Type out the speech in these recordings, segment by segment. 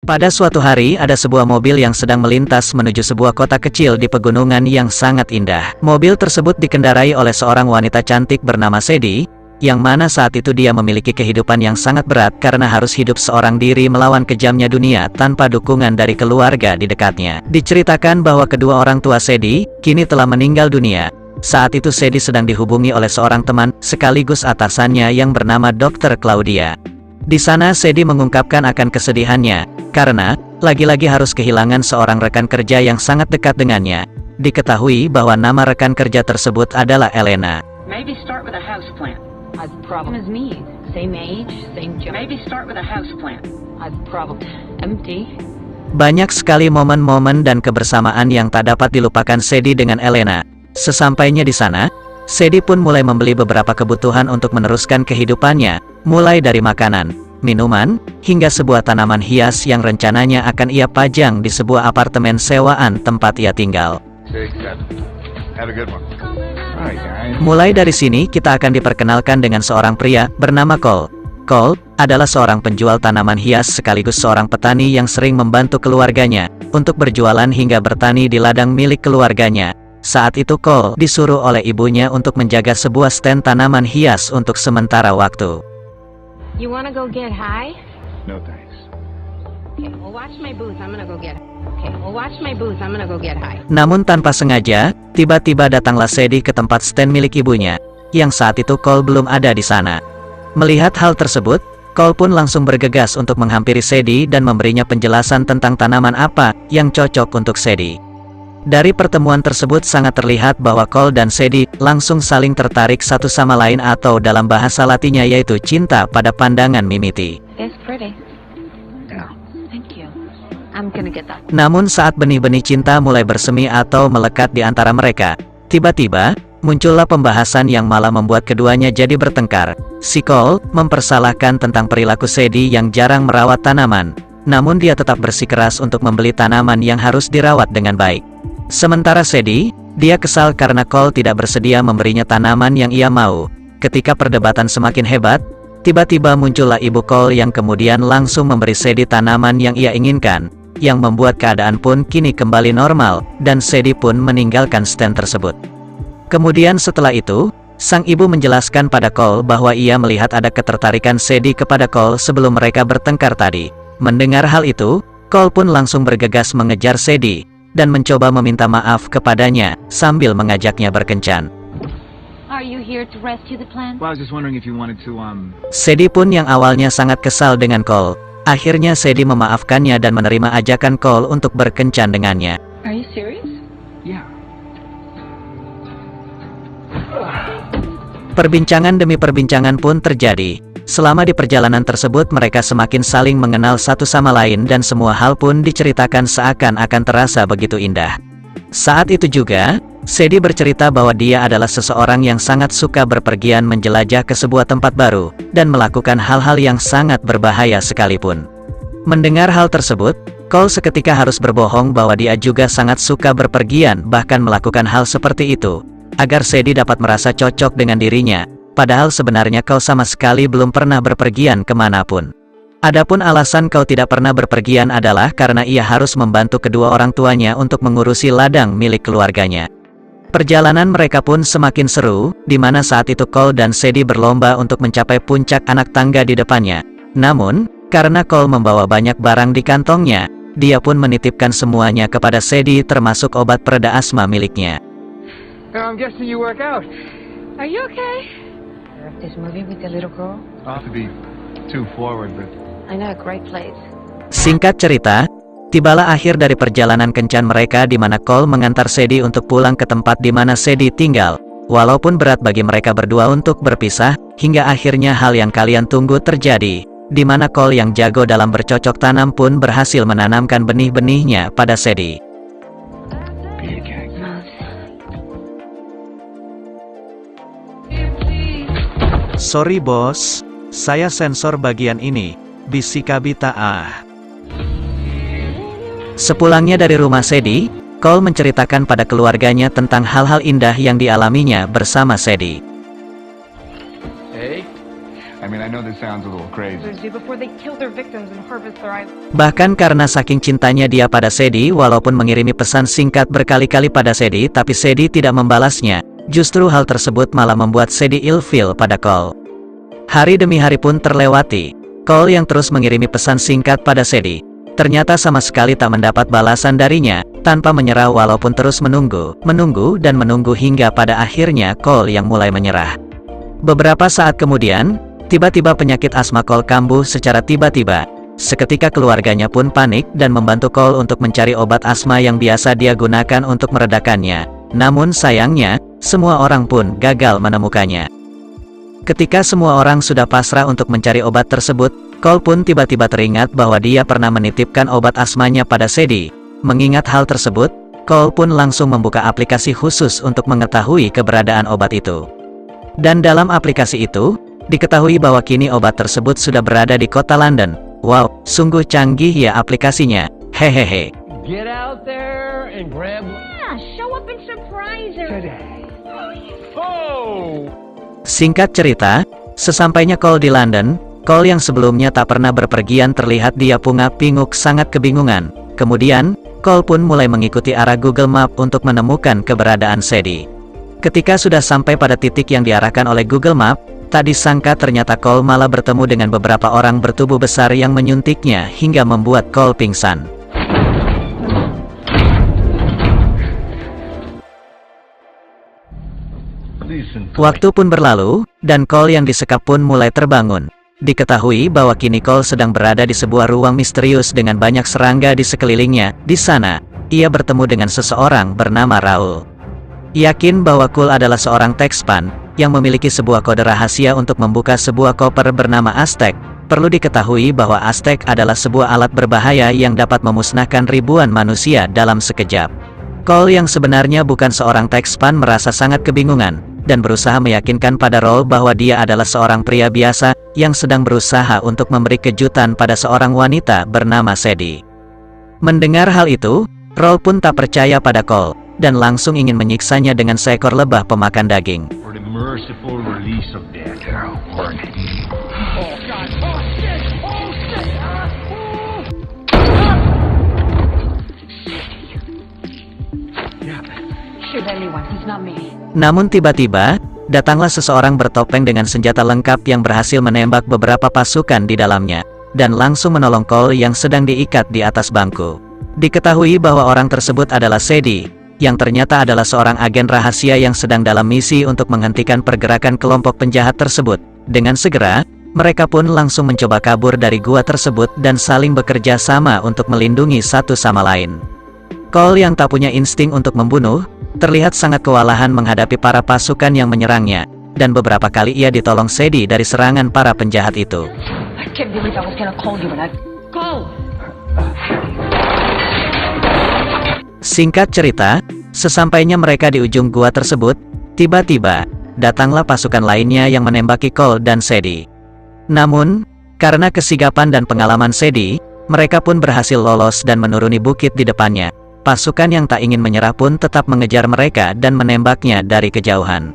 Pada suatu hari ada sebuah mobil yang sedang melintas menuju sebuah kota kecil di pegunungan yang sangat indah. Mobil tersebut dikendarai oleh seorang wanita cantik bernama Sadie, yang mana saat itu dia memiliki kehidupan yang sangat berat karena harus hidup seorang diri melawan kejamnya dunia tanpa dukungan dari keluarga di dekatnya. Diceritakan bahwa kedua orang tua Sadie kini telah meninggal dunia. Saat itu Sadie sedang dihubungi oleh seorang teman sekaligus atasannya yang bernama Dr. Claudia. Di sana Sadie mengungkapkan akan kesedihannya, karena lagi-lagi harus kehilangan seorang rekan kerja yang sangat dekat dengannya. Diketahui bahwa nama rekan kerja tersebut adalah Elena. Maybe start with a houseplant. I've problem as me. Same age, same job. Maybe start with a houseplant. I've problem. Empty. Banyak sekali momen-momen dan kebersamaan yang tak dapat dilupakan Sadie dengan Elena. Sesampainya di sana, Sadie pun mulai membeli beberapa kebutuhan untuk meneruskan kehidupannya, mulai dari makanan, minuman, hingga sebuah tanaman hias yang rencananya akan ia pajang di sebuah apartemen sewaan tempat ia tinggal. Have a good one. Alright, guys. Mulai dari sini kita akan diperkenalkan dengan seorang pria bernama Cole. Cole adalah seorang penjual tanaman hias sekaligus seorang petani yang sering membantu keluarganya untuk berjualan hingga bertani di ladang milik keluarganya. Saat itu Cole disuruh oleh ibunya untuk menjaga sebuah stand tanaman hias untuk sementara waktu. You wanna go get high? No thanks. Okay, well watch my booth. I'm gonna go get. Okay, well watch my booth. I'm gonna go get high. Namun tanpa sengaja, tiba-tiba datanglah Sadie ke tempat stand milik ibunya, yang saat itu Cole belum ada di sana. Melihat hal tersebut, Cole pun langsung bergegas untuk menghampiri Sadie dan memberinya penjelasan tentang tanaman apa yang cocok untuk Sadie. Dari pertemuan tersebut sangat terlihat bahwa Cole dan Sadie langsung saling tertarik satu sama lain atau dalam bahasa Latinnya yaitu cinta pada pandangan mimiti. It's pretty. Yeah. Thank you. I'm gonna get that. Namun saat benih-benih cinta mulai bersemi atau melekat di antara mereka, tiba-tiba muncullah pembahasan yang malah membuat keduanya jadi bertengkar. Si Cole mempersalahkan tentang perilaku Sadie yang jarang merawat tanaman, namun dia tetap bersikeras untuk membeli tanaman yang harus dirawat dengan baik. Sementara Sadie, dia kesal karena Cole tidak bersedia memberinya tanaman yang ia mau. Ketika perdebatan semakin hebat, tiba-tiba muncullah ibu Cole yang kemudian langsung memberi Sadie tanaman yang ia inginkan, yang membuat keadaan pun kini kembali normal, dan Sadie pun meninggalkan stand tersebut. Kemudian setelah itu, sang ibu menjelaskan pada Cole bahwa ia melihat ada ketertarikan Sadie kepada Cole sebelum mereka bertengkar tadi. Mendengar hal itu, Cole pun langsung bergegas mengejar Sadie dan mencoba meminta maaf kepadanya sambil mengajaknya berkencan. Are you here to rescue the plant? Well, I was just wondering if you wanted to, Sadie pun yang awalnya sangat kesal dengan Cole, akhirnya Sadie memaafkannya dan menerima ajakan Cole untuk berkencan dengannya. Are you serious? Yeah. Perbincangan demi perbincangan pun terjadi. Selama di perjalanan tersebut mereka semakin saling mengenal satu sama lain dan semua hal pun diceritakan seakan-akan terasa begitu indah. Saat itu juga, Sadie bercerita bahwa dia adalah seseorang yang sangat suka berpergian menjelajah ke sebuah tempat baru, dan melakukan hal-hal yang sangat berbahaya sekalipun. Mendengar hal tersebut, Cole seketika harus berbohong bahwa dia juga sangat suka berpergian bahkan melakukan hal seperti itu, agar Sadie dapat merasa cocok dengan dirinya. Padahal sebenarnya kau sama sekali belum pernah berpergian kemanapun. Adapun alasan kau tidak pernah berpergian adalah karena ia harus membantu kedua orang tuanya untuk mengurusi ladang milik keluarganya. Perjalanan mereka pun semakin seru, di mana saat itu Cole dan Sadie berlomba untuk mencapai puncak anak tangga di depannya. Namun, karena Cole membawa banyak barang di kantongnya, dia pun menitipkan semuanya kepada Sadie termasuk obat pereda asma miliknya. I'm guessing you work out. Are you okay? This movie with the little girl? Not to be too forward, but I know a great place. Singkat cerita, tibalah akhir dari perjalanan kencan mereka di mana Cole mengantar Sadie untuk pulang ke tempat di mana Sadie tinggal. Walaupun berat bagi mereka berdua untuk berpisah, hingga akhirnya hal yang kalian tunggu terjadi, di mana Cole yang jago dalam bercocok tanam pun berhasil menanamkan benih-benihnya pada Sadie. be a gang. Sorry bos, saya sensor bagian ini, bisikabita Sepulangnya dari rumah Sadie, Cole menceritakan pada keluarganya tentang hal-hal indah yang dialaminya bersama Sadie. Hey, I mean, I know this sounds a little crazy. do before they kill their victims and harvest their eyes. Bahkan karena saking cintanya dia pada Sadie, walaupun mengirimi pesan singkat berkali-kali pada Sadie, tapi Sadie tidak membalasnya. Justru hal tersebut malah membuat Sadie ilfeel pada Cole. Hari demi hari pun terlewati. Cole yang terus mengirimi pesan singkat pada Sadie, ternyata sama sekali tak mendapat balasan darinya, tanpa menyerah walaupun terus menunggu hingga pada akhirnya Cole yang mulai menyerah. Beberapa saat kemudian, tiba-tiba penyakit asma Cole kambuh secara tiba-tiba. Seketika keluarganya pun panik dan membantu Cole untuk mencari obat asma yang biasa dia gunakan untuk meredakannya. Namun sayangnya, semua orang pun gagal menemukannya. Ketika semua orang sudah pasrah untuk mencari obat tersebut, Cole pun tiba-tiba teringat bahwa dia pernah menitipkan obat asmanya pada Sadie. Mengingat hal tersebut, Cole pun langsung membuka aplikasi khusus untuk mengetahui keberadaan obat itu. Dan dalam aplikasi itu, diketahui bahwa kini obat tersebut sudah berada di kota London. Wow, sungguh canggih ya aplikasinya. Hehehe. Get out there and grab. Yeah, show up and surprise her. Oh! Singkat cerita, sesampainya Cole di London, Cole yang sebelumnya tak pernah berpergian terlihat dia pungak-pinguk sangat kebingungan. Kemudian, Cole pun mulai mengikuti arah Google Map untuk menemukan keberadaan Sadie. Ketika sudah sampai pada titik yang diarahkan oleh Google Map, tak disangka ternyata Cole malah bertemu dengan beberapa orang bertubuh besar yang menyuntiknya hingga membuat Cole pingsan. Waktu pun berlalu, dan Cole yang disekap pun mulai terbangun. Diketahui bahwa kini Cole sedang berada di sebuah ruang misterius dengan banyak serangga di sekelilingnya. Di sana, ia bertemu dengan seseorang bernama Raul. Yakin bahwa Cole adalah seorang Texpan yang memiliki sebuah kode rahasia untuk membuka sebuah koper bernama Aztec. Perlu diketahui bahwa Aztec adalah sebuah alat berbahaya yang dapat memusnahkan ribuan manusia dalam sekejap. Cole yang sebenarnya bukan seorang Texpan merasa sangat kebingungan dan berusaha meyakinkan pada Raul bahwa dia adalah seorang pria biasa yang sedang berusaha untuk memberi kejutan pada seorang wanita bernama Sadie. Mendengar hal itu, Raul pun tak percaya pada Cole dan langsung ingin menyiksanya dengan seekor lebah pemakan daging. For the merciful release of death. Oh, God. Oh, shit. Oh, shit. Shoot anyone, he's not me. Namun tiba-tiba, datanglah seseorang bertopeng dengan senjata lengkap yang berhasil menembak beberapa pasukan di dalamnya, dan langsung menolong Cole yang sedang diikat di atas bangku. Diketahui bahwa orang tersebut adalah Sadie, yang ternyata adalah seorang agen rahasia yang sedang dalam misi untuk menghentikan pergerakan kelompok penjahat tersebut. Dengan segera, mereka pun langsung mencoba kabur dari gua tersebut dan saling bekerja sama untuk melindungi satu sama lain. Cole yang tak punya insting untuk membunuh, terlihat sangat kewalahan menghadapi para pasukan yang menyerangnya, dan beberapa kali ia ditolong Sadie dari serangan para penjahat itu. I can't believe I was gonna call you when I... Cole! Singkat cerita, sesampainya mereka di ujung gua tersebut, tiba-tiba, datanglah pasukan lainnya yang menembaki Cole dan Sadie. Namun, karena kesigapan dan pengalaman Sadie, mereka pun berhasil lolos dan menuruni bukit di depannya. Pasukan yang tak ingin menyerah pun tetap mengejar mereka dan menembaknya dari kejauhan.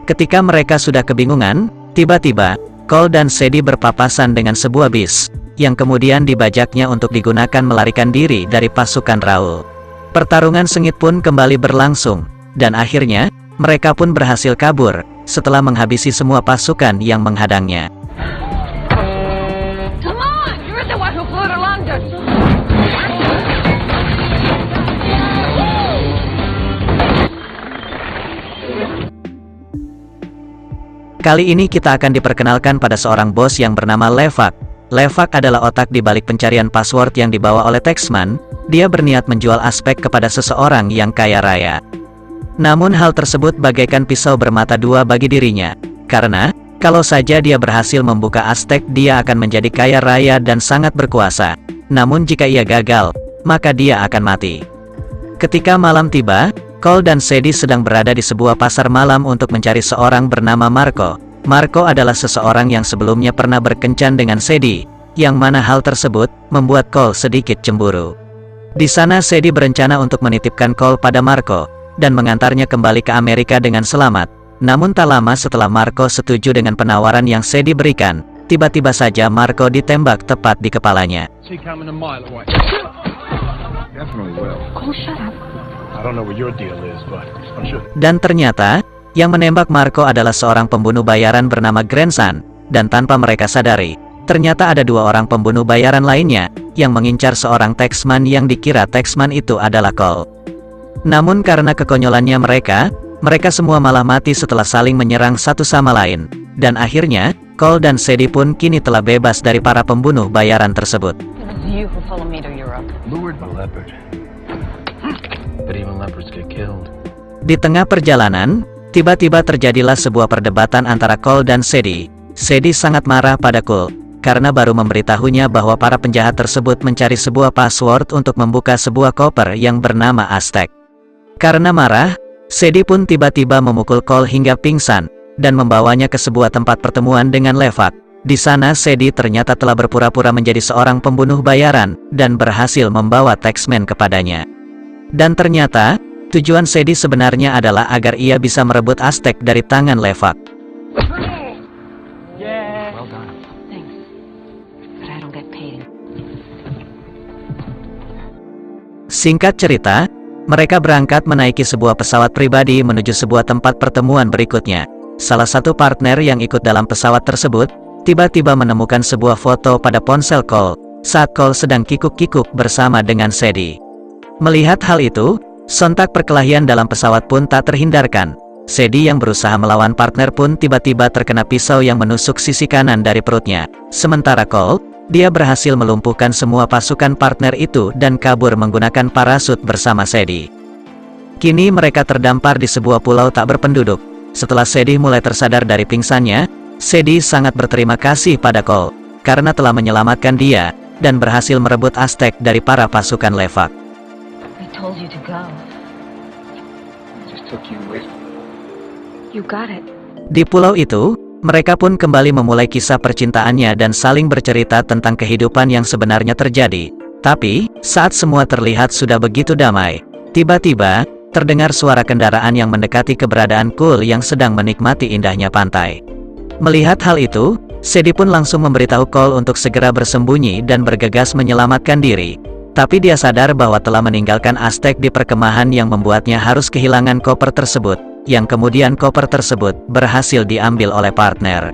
Ketika mereka sudah kebingungan, tiba-tiba, Cole dan Sadie berpapasan dengan sebuah bis, yang kemudian dibajaknya untuk digunakan melarikan diri dari pasukan Raul. Pertarungan sengit pun kembali berlangsung, dan akhirnya, mereka pun berhasil kabur, setelah menghabisi semua pasukan yang menghadangnya. Come on! You're the one who flew to London! Kali ini kita akan diperkenalkan pada seorang bos yang bernama Levak. Levak adalah otak di balik pencarian password yang dibawa oleh Texman. Dia berniat menjual aspek kepada seseorang yang kaya raya. Namun hal tersebut bagaikan pisau bermata dua bagi dirinya. Karena, kalau saja dia berhasil membuka Aztec, dia akan menjadi kaya raya dan sangat berkuasa. Namun jika ia gagal, maka dia akan mati. Ketika malam tiba, Cole dan Sadie sedang berada di sebuah pasar malam untuk mencari seorang bernama Marco. Marco adalah seseorang yang sebelumnya pernah berkencan dengan Sadie, yang mana hal tersebut membuat Cole sedikit cemburu. Di sana Sadie berencana untuk menitipkan Cole pada Marco, dan mengantarnya kembali ke Amerika dengan selamat. Namun tak lama setelah Marco setuju dengan penawaran yang Sadie berikan, tiba-tiba saja Marco ditembak tepat di kepalanya. She coming a mile away. Definitely will. Cole, shut up. I don't know what your deal is, but I'm sure. Dan ternyata, yang menembak Marco adalah seorang pembunuh bayaran bernama Grandson, dan tanpa mereka sadari, ternyata ada 2 orang pembunuh bayaran lainnya, yang mengincar seorang taxman yang dikira taxman itu adalah Cole. Namun karena kekonyolannya mereka semua malah mati setelah saling menyerang satu sama lain, dan akhirnya, Cole dan Sadie pun kini telah bebas dari para pembunuh bayaran tersebut. It was you who followed me to Europe. Lured by leopard. But even leopards get killed. Di tengah perjalanan, tiba-tiba terjadilah sebuah perdebatan antara Cole dan Sadie. Sadie sangat marah pada Cole, karena baru memberitahunya bahwa para penjahat tersebut mencari sebuah password untuk membuka sebuah koper yang bernama Aztec. Karena marah, Sadie pun tiba-tiba memukul Cole hingga pingsan, dan membawanya ke sebuah tempat pertemuan dengan Levac. Di sana Sadie ternyata telah berpura-pura menjadi seorang pembunuh bayaran, dan berhasil membawa taxman kepadanya. Dan ternyata, tujuan Sadie sebenarnya adalah agar ia bisa merebut Aztec dari tangan Levac. Well done. Thanks. But I don't get paid. Singkat cerita, mereka berangkat menaiki sebuah pesawat pribadi menuju sebuah tempat pertemuan berikutnya. Salah satu partner yang ikut dalam pesawat tersebut, tiba-tiba menemukan sebuah foto pada ponsel Cole, saat Cole sedang kikuk-kikuk bersama dengan Sadie. Melihat hal itu, sontak perkelahian dalam pesawat pun tak terhindarkan. Sadie yang berusaha melawan partner pun tiba-tiba terkena pisau yang menusuk sisi kanan dari perutnya. Sementara Cole, dia berhasil melumpuhkan semua pasukan partner itu dan kabur menggunakan parasut bersama Sadie. Kini mereka terdampar di sebuah pulau tak berpenduduk. Setelah Sadie mulai tersadar dari pingsannya, Sadie sangat berterima kasih pada Cole, karena telah menyelamatkan dia, dan berhasil merebut Aztec dari para pasukan Levac. I told you to go. Just took you with me. You got it. Di pulau itu, mereka pun kembali memulai kisah percintaannya dan saling bercerita tentang kehidupan yang sebenarnya terjadi. Tapi, saat semua terlihat sudah begitu damai, tiba-tiba, terdengar suara kendaraan yang mendekati keberadaan Cole yang sedang menikmati indahnya pantai. Melihat hal itu, Sadie pun langsung memberitahu Cole untuk segera bersembunyi dan bergegas menyelamatkan diri. Tapi dia sadar bahwa telah meninggalkan Aztec di perkemahan yang membuatnya harus kehilangan koper tersebut, yang kemudian koper tersebut berhasil diambil oleh partner.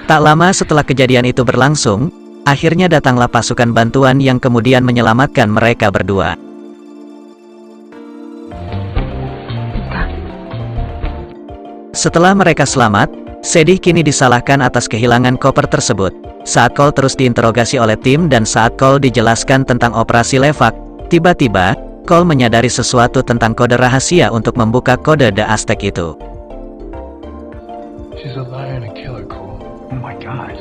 Tak lama setelah kejadian itu berlangsung, akhirnya datanglah pasukan bantuan yang kemudian menyelamatkan mereka berdua. Setelah mereka selamat, Sadie kini disalahkan atas kehilangan koper tersebut. Saat Cole terus diinterogasi oleh tim dan saat Cole dijelaskan tentang operasi Levac, tiba-tiba, Cole menyadari sesuatu tentang kode rahasia untuk membuka kode The Aztec itu. She's a liar and a killer, Cole. Oh my God.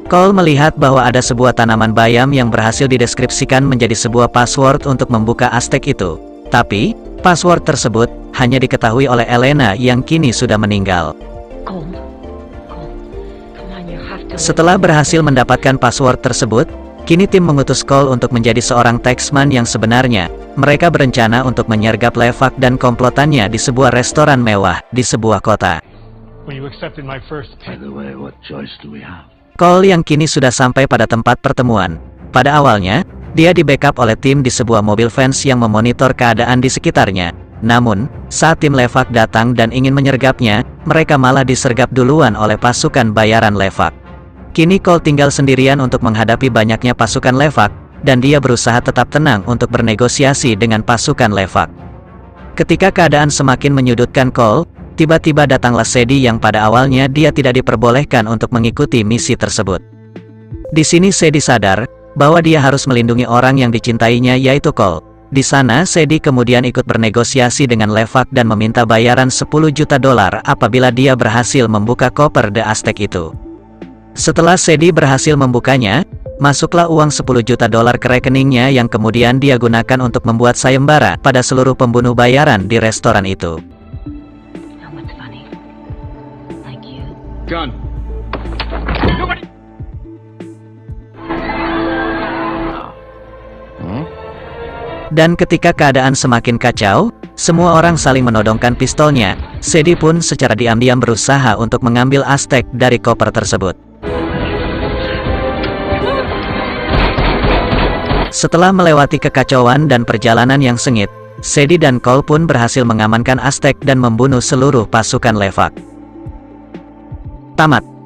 Cole melihat bahwa ada sebuah tanaman bayam yang berhasil dideskripsikan menjadi sebuah password untuk membuka Aztec itu. Tapi, password tersebut hanya diketahui oleh Elena yang kini sudah meninggal. Cole. Cole. Come on, you have to. Setelah berhasil mendapatkan password tersebut, kini tim mengutus Cole untuk menjadi seorang taxman yang sebenarnya. Mereka berencana untuk menyergap Levac dan komplotannya di sebuah restoran mewah di sebuah kota. When you accepted my first By the way, what choice do we have? Cole yang kini sudah sampai pada tempat pertemuan. Pada awalnya, dia di-backup oleh tim di sebuah mobil fans yang memonitor keadaan di sekitarnya. Namun, saat tim Levac datang dan ingin menyergapnya, mereka malah disergap duluan oleh pasukan bayaran Levac. Kini Cole tinggal sendirian untuk menghadapi banyaknya pasukan Levac, dan dia berusaha tetap tenang untuk bernegosiasi dengan pasukan Levac. Ketika keadaan semakin menyudutkan Cole, tiba-tiba datanglah Sadie yang pada awalnya dia tidak diperbolehkan untuk mengikuti misi tersebut. Di sini Sadie sadar bahwa dia harus melindungi orang yang dicintainya yaitu Cole. Di sana Sadie kemudian ikut bernegosiasi dengan Levac dan meminta bayaran $10 juta apabila dia berhasil membuka koper The Aztec itu. Setelah Sadie berhasil membukanya, masuklah uang $10 juta ke rekeningnya yang kemudian dia gunakan untuk membuat sayembara pada seluruh pembunuh bayaran di restoran itu. Know what's funny? Like you. Gun. Dan ketika keadaan semakin kacau, semua orang saling menodongkan pistolnya. Sadie pun secara diam-diam berusaha untuk mengambil Aztec dari koper tersebut. Setelah melewati kekacauan dan perjalanan yang sengit, Sadie dan Cole pun berhasil mengamankan Aztec dan membunuh seluruh pasukan Levak. Tamat.